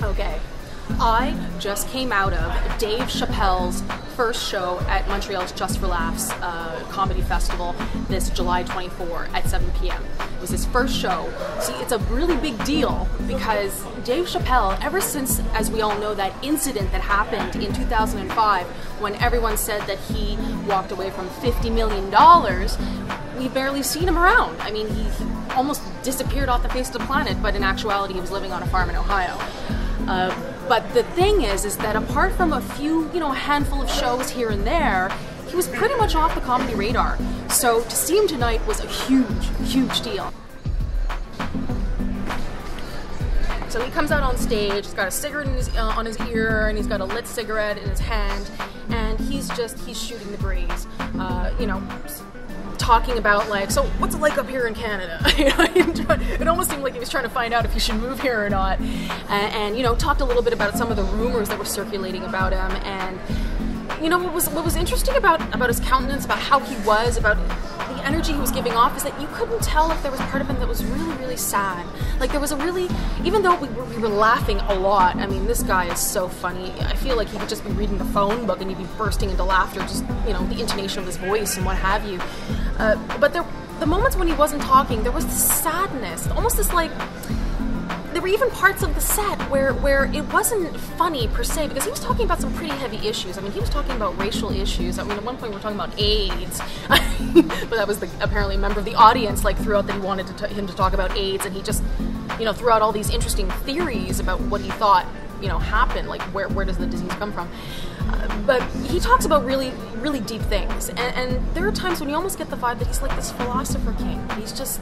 Okay, I just came out of Dave Chappelle's first show at Montreal's Just for Laughs comedy festival this July 24 at 7 p.m. It was his first show. See, it's a really big deal because Dave Chappelle, ever since, as we all know, that incident that happened in 2005 when everyone said that he walked away from $50 million, we've barely seen him around. I mean, he almost disappeared off the face of the planet, but in actuality he was living on a farm in Ohio. But the thing is that apart from a few, a handful of shows here and there, he was pretty much off the comedy radar. So to see him tonight was a huge, huge deal. So he comes out on stage, he's got a cigarette on his ear, and he's got a lit cigarette in his hand, and he's shooting the breeze, talking about like, so what's it like up here in Canada? It almost seemed like he was trying to find out if he should move here or not, and talked a little bit about some of the rumors that were circulating about him, and what was interesting about his countenance, about how he was, about the energy he was giving off, is that you couldn't tell if there was part of him that was really, really sad. Like there was a really, even though we were laughing a lot. I mean, this guy is so funny. I feel like he could just be reading the phone book and he'd be bursting into laughter, just the intonation of his voice and what have you. But the moments when he wasn't talking, there was this sadness, almost this like. There were even parts of the set where it wasn't funny per se, because he was talking about some pretty heavy issues. I mean, he was talking about racial issues. I mean, at one point we were talking about AIDS, but that was apparently a member of the audience threw out that he wanted him to talk about AIDS, and he just threw out all these interesting theories about what he thought happened, like where does the disease come from. But he talks about really, really deep things, and there are times when you almost get the vibe that he's like this philosopher king. He's just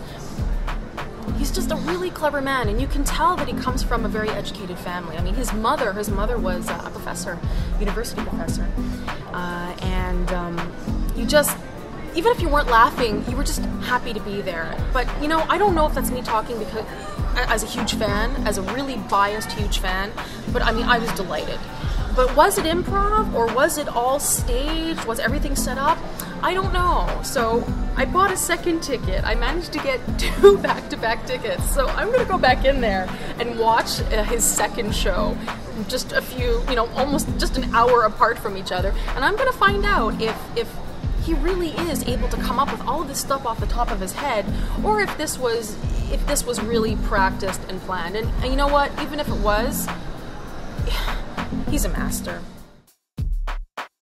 a really clever man, and you can tell that he comes from a very educated family. I mean, his mother was a professor, university professor, you just, even if you weren't laughing, you were just happy to be there. But I don't know if that's me talking because as a huge fan, as a really biased huge fan, but I mean, I was delighted. But was it improv, or was it all staged? Was everything set up? I don't know. So I bought a second ticket. I managed to get 2 back-to-back tickets. So I'm gonna go back in there and watch his second show, just a few, almost just an hour apart from each other. And I'm gonna find out if he really is able to come up with all of this stuff off the top of his head, or if this was really practiced and planned. And you know what? Even if it was, he's a master.